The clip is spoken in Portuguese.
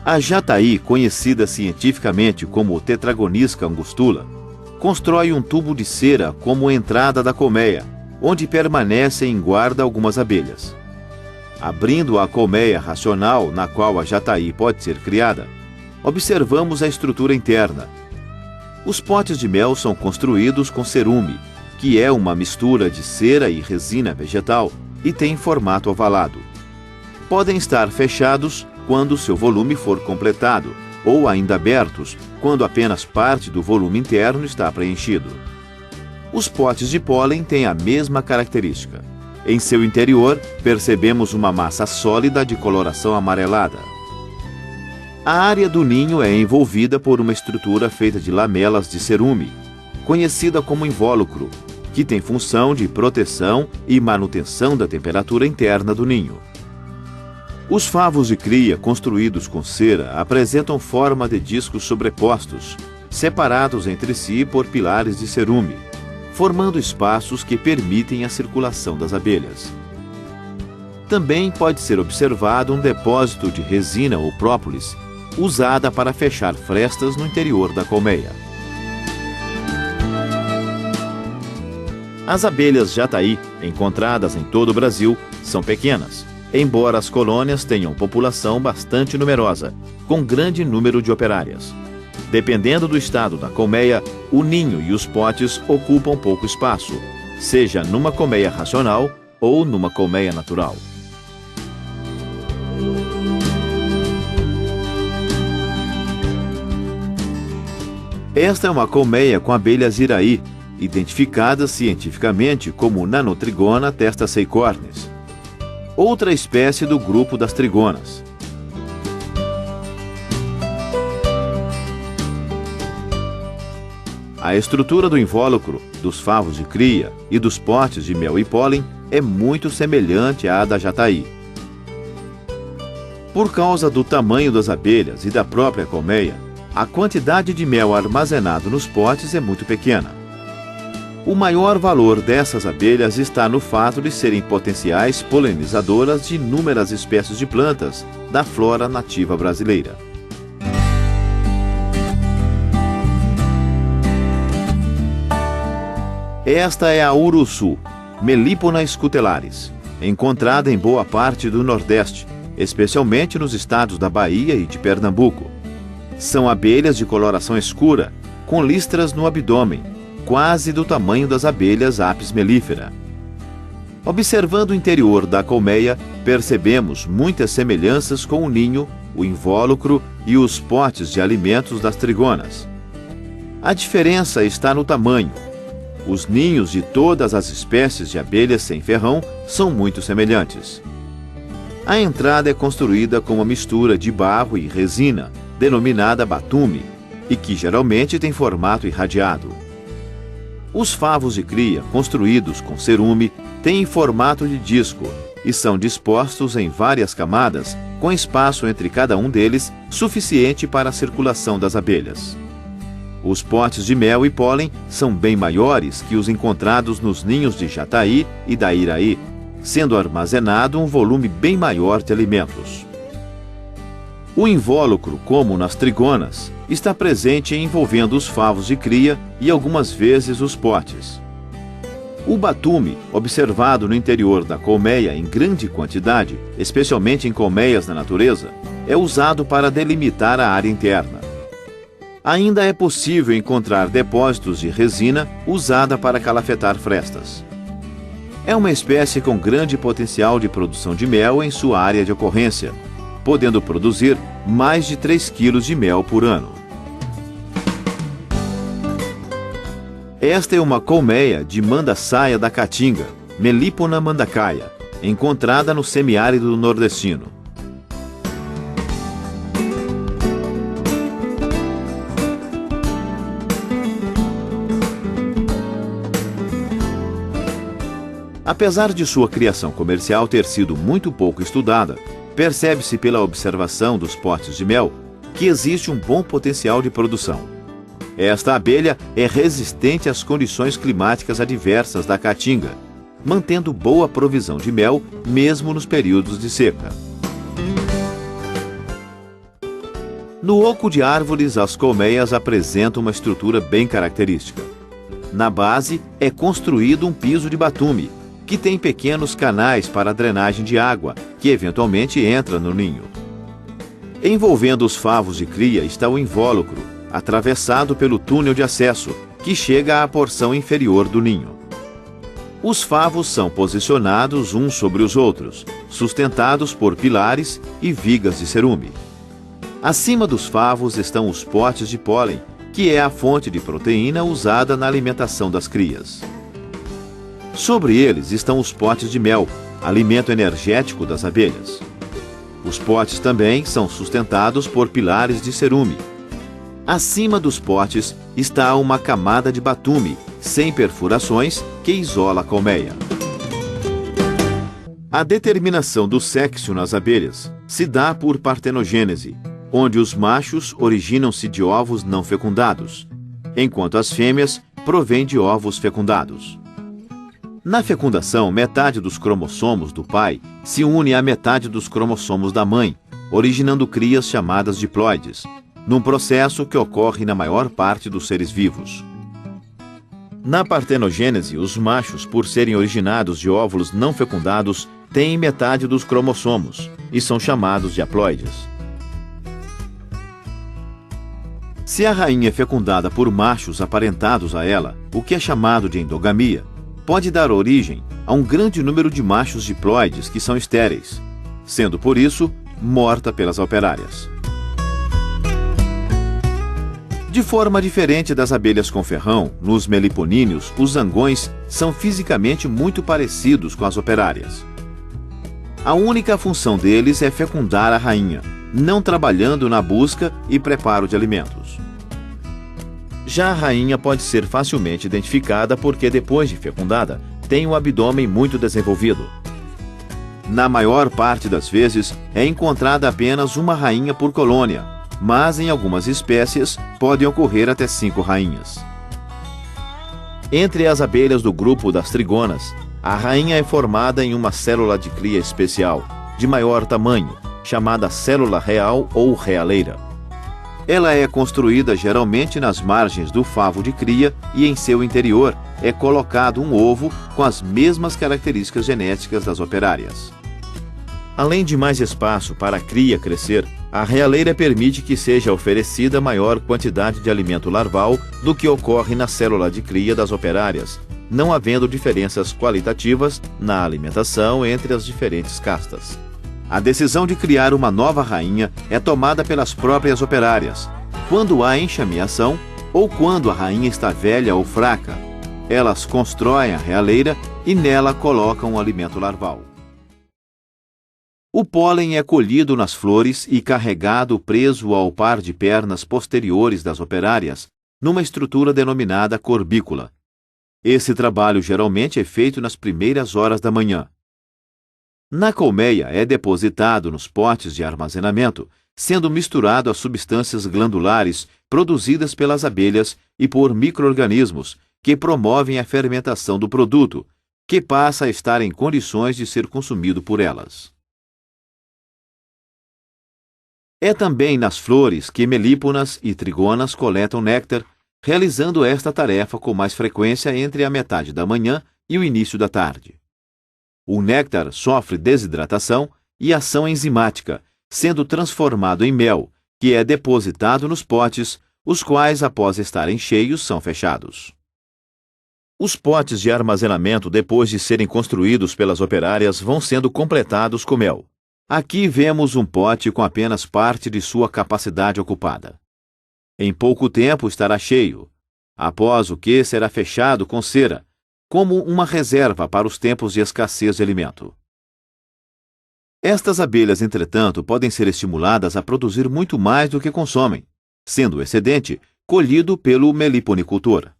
A jataí, conhecida cientificamente como Tetragonisca angustula, constrói um tubo de cera como entrada da colmeia, onde permanecem em guarda algumas abelhas. Abrindo a colmeia racional na qual a jataí pode ser criada, observamos a estrutura interna. Os potes de mel são construídos com cerume, que é uma mistura de cera e resina vegetal e tem formato ovalado. Podem estar fechados quando seu volume for completado, ou ainda abertos quando apenas parte do volume interno está preenchido. Os potes de pólen têm a mesma característica. Em seu interior, percebemos uma massa sólida de coloração amarelada. A área do ninho é envolvida por uma estrutura feita de lamelas de cerume, conhecida como invólucro, que tem função de proteção e manutenção da temperatura interna do ninho. Os favos de cria construídos com cera apresentam forma de discos sobrepostos, separados entre si por pilares de cerume, formando espaços que permitem a circulação das abelhas. Também pode ser observado um depósito de resina ou própolis, usada para fechar frestas no interior da colmeia. As abelhas jataí, encontradas em todo o Brasil, são pequenas, embora as colônias tenham população bastante numerosa, com grande número de operárias. Dependendo do estado da colmeia, o ninho e os potes ocupam pouco espaço, seja numa colmeia racional ou numa colmeia natural. Esta é uma colmeia com abelhas iraí, identificadas cientificamente como Nanotrigona testaceicornis, outra espécie do grupo das trigonas. A estrutura do invólucro, dos favos de cria e dos potes de mel e pólen é muito semelhante à da jataí. Por causa do tamanho das abelhas e da própria colmeia, a quantidade de mel armazenado nos potes é muito pequena. O maior valor dessas abelhas está no fato de serem potenciais polinizadoras de inúmeras espécies de plantas da flora nativa brasileira. Esta é a uruçu, Melipona scutelaris, encontrada em boa parte do Nordeste, especialmente nos estados da Bahia e de Pernambuco. São abelhas de coloração escura, com listras no abdômen, quase do tamanho das abelhas Apis mellifera. Observando o interior da colmeia, percebemos muitas semelhanças com o ninho, o invólucro e os potes de alimentos das trigonas. A diferença está no tamanho. Os ninhos de todas as espécies de abelhas sem ferrão são muito semelhantes. A entrada é construída com uma mistura de barro e resina, denominada batume, e que geralmente tem formato irradiado. Os favos de cria, construídos com cerume, têm formato de disco e são dispostos em várias camadas, com espaço entre cada um deles suficiente para a circulação das abelhas. Os potes de mel e pólen são bem maiores que os encontrados nos ninhos de jataí e da iraí, sendo armazenado um volume bem maior de alimentos. O invólucro, como nas trigonas, está presente envolvendo os favos de cria e algumas vezes os potes. O batume, observado no interior da colmeia em grande quantidade, especialmente em colmeias da natureza, é usado para delimitar a área interna. Ainda é possível encontrar depósitos de resina usada para calafetar frestas. É uma espécie com grande potencial de produção de mel em sua área de ocorrência, podendo produzir mais de 3 kg de mel por ano. Esta é uma colmeia de mandaçaia da caatinga, Melipona mandacaia, encontrada no semiárido nordestino. Apesar de sua criação comercial ter sido muito pouco estudada, percebe-se pela observação dos potes de mel que existe um bom potencial de produção. Esta abelha é resistente às condições climáticas adversas da caatinga, mantendo boa provisão de mel mesmo nos períodos de seca. No oco de árvores, as colmeias apresentam uma estrutura bem característica. Na base é construído um piso de batume, que tem pequenos canais para a drenagem de água, que eventualmente entra no ninho. Envolvendo os favos de cria está o invólucro, atravessado pelo túnel de acesso, que chega à porção inferior do ninho. Os favos são posicionados uns sobre os outros, sustentados por pilares e vigas de cerume. Acima dos favos estão os potes de pólen, que é a fonte de proteína usada na alimentação das crias. Sobre eles estão os potes de mel, alimento energético das abelhas. Os potes também são sustentados por pilares de cerume. Acima dos potes está uma camada de batume, sem perfurações, que isola a colmeia. A determinação do sexo nas abelhas se dá por partenogênese, onde os machos originam-se de ovos não fecundados, enquanto as fêmeas provêm de ovos fecundados. Na fecundação, metade dos cromossomos do pai se une à metade dos cromossomos da mãe, originando crias chamadas diploides, num processo que ocorre na maior parte dos seres vivos. Na partenogênese, os machos, por serem originados de óvulos não fecundados, têm metade dos cromossomos e são chamados de haploides. Se a rainha é fecundada por machos aparentados a ela, o que é chamado de endogamia, pode dar origem a um grande número de machos diploides que são estéreis, sendo por isso morta pelas operárias. De forma diferente das abelhas com ferrão, nos meliponíneos, os zangões são fisicamente muito parecidos com as operárias. A única função deles é fecundar a rainha, não trabalhando na busca e preparo de alimentos. Já a rainha pode ser facilmente identificada porque, depois de fecundada, tem o abdômen muito desenvolvido. Na maior parte das vezes, é encontrada apenas uma rainha por colônia, mas em algumas espécies podem ocorrer até 5 rainhas. Entre as abelhas do grupo das trigonas, a rainha é formada em uma célula de cria especial, de maior tamanho, chamada célula real ou realeira. Ela é construída geralmente nas margens do favo de cria e em seu interior é colocado um ovo com as mesmas características genéticas das operárias. Além de mais espaço para a cria crescer, a realeira permite que seja oferecida maior quantidade de alimento larval do que ocorre na célula de cria das operárias, não havendo diferenças qualitativas na alimentação entre as diferentes castas. A decisão de criar uma nova rainha é tomada pelas próprias operárias, quando há enxameação ou quando a rainha está velha ou fraca. Elas constroem a realeira e nela colocam o alimento larval. O pólen é colhido nas flores e carregado preso ao par de pernas posteriores das operárias, numa estrutura denominada corbícula. Esse trabalho geralmente é feito nas primeiras horas da manhã. Na colmeia é depositado nos potes de armazenamento, sendo misturado a substâncias glandulares produzidas pelas abelhas e por micro-organismos que promovem a fermentação do produto, que passa a estar em condições de ser consumido por elas. É também nas flores que melíponas e trigonas coletam néctar, realizando esta tarefa com mais frequência entre a metade da manhã e o início da tarde. O néctar sofre desidratação e ação enzimática, sendo transformado em mel, que é depositado nos potes, os quais, após estarem cheios, são fechados. Os potes de armazenamento, depois de serem construídos pelas operárias, vão sendo completados com mel. Aqui vemos um pote com apenas parte de sua capacidade ocupada. Em pouco tempo estará cheio, após o que será fechado com cera, como uma reserva para os tempos de escassez de alimento. Estas abelhas, entretanto, podem ser estimuladas a produzir muito mais do que consomem, sendo o excedente colhido pelo meliponicultor.